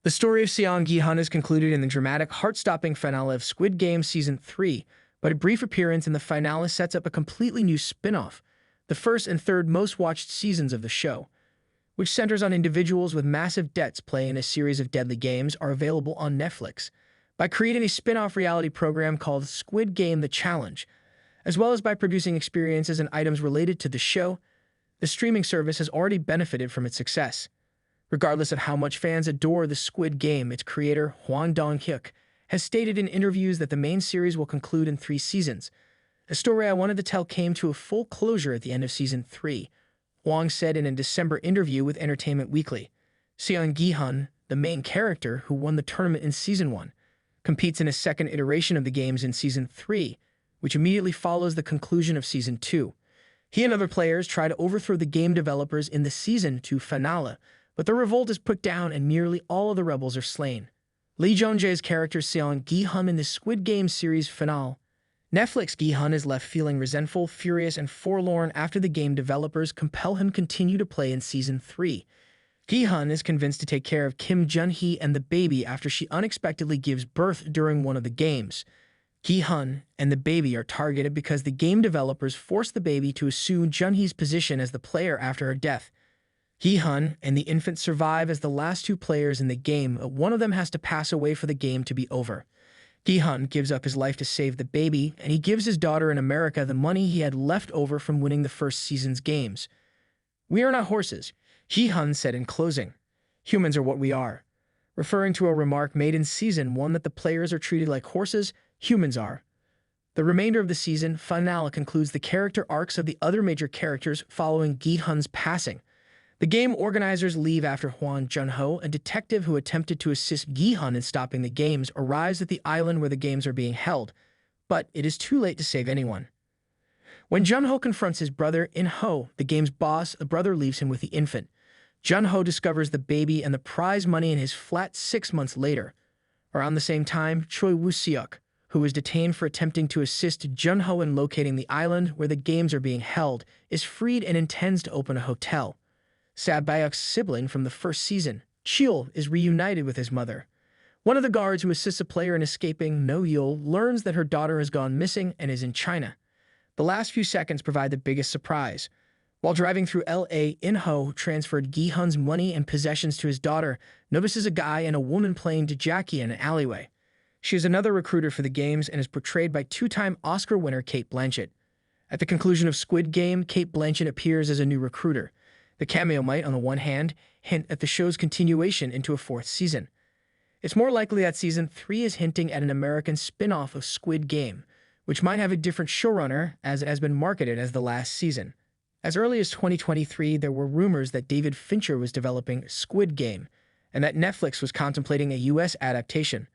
The story of Seong Gi-hun is concluded in the dramatic, heart-stopping finale of Squid Game Season 3, but a brief appearance in the finale sets up a completely new spin-off, the first and third most-watched seasons of the show, which centers on individuals with massive debts playing a series of deadly games, are available on Netflix. By creating a spin-off reality program called Squid Game: The Challenge, as well as by producing experiences and items related to the show, the streaming service has already benefited from its success. Regardless of how much fans adore the Squid Game, its creator, Hwang Dong-hyuk, has stated in interviews that the main series will conclude in 3 seasons. A story I wanted to tell came to a full closure at the end of Season 3, Hwang said in a December interview with Entertainment Weekly. Seong Gi-hun, the main character who won the tournament in Season 1, competes in a second iteration of the games in Season 3, which immediately follows the conclusion of Season 2. He and other players try to overthrow the game developers in the Season 2 finale, but the revolt is put down and nearly all of the rebels are slain. Lee Jong-jae's character Seong Gi-hun in the Squid Game series finale. Netflix. Gi-hun is left feeling resentful, furious, and forlorn after the game developers compel him continue to play in Season 3. Gi-hun is convinced to take care of Kim Jun-hee and the baby after she unexpectedly gives birth during one of the games. Gi-hun and the baby are targeted because the game developers forced the baby to assume Jun-hee's position as the player after her death. Gi-hun and the infant survive as the last 2 players in the game, but one of them has to pass away for the game to be over. Gi-hun gives up his life to save the baby, and he gives his daughter in America the money he had left over from winning the first season's games. "We are not horses," Gi-hun said in closing. "Humans are what we are," referring to a remark made in Season 1 that the players are treated like horses, humans are. The remainder of the season finale concludes the character arcs of the other major characters following Gi-hun's passing. The game organizers leave after Hwang Jun-ho, a detective who attempted to assist Gi-hun in stopping the games, arrives at the island where the games are being held, but it is too late to save anyone. When Jun-ho confronts his brother In-ho, the game's boss, the brother leaves him with the infant. Jun-ho discovers the baby and the prize money in his flat 6 months later. Around the same time, Choi Woo-seok, who was detained for attempting to assist Jun-ho in locating the island where the games are being held, is freed and intends to open a hotel. Sab Bayuk's sibling from the first season, Cheol, is reunited with his mother. One of the guards who assists a player in escaping, No-yeol, learns that her daughter has gone missing and is in China. The last few seconds provide the biggest surprise. While driving through L.A., In-ho transferred Gi-hun's money and possessions to his daughter, notices a guy and a woman playing Jackie in an alleyway. She is another recruiter for the games and is portrayed by 2-time Oscar winner Cate Blanchett. At the conclusion of Squid Game, Cate Blanchett appears as a new recruiter. The cameo might, on the one hand, hint at the show's continuation into a 4th season. It's more likely that Season 3 is hinting at an American spin-off of Squid Game, which might have a different showrunner, as it has been marketed as the last season. As early as 2023, there were rumors that David Fincher was developing Squid Game, and that Netflix was contemplating a U.S. adaptation.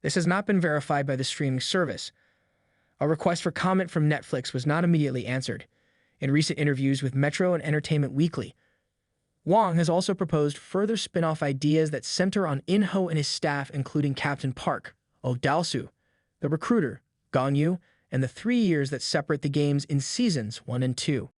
This has not been verified by the streaming service. A request for comment from Netflix was not immediately answered. In recent interviews with Metro and Entertainment Weekly, Hwang has also proposed further spin-off ideas that center on In-ho and his staff, including Captain Park, Oh Dal-soo, the recruiter, Gong-yu, and the 3 years that separate the games in Seasons 1 and 2.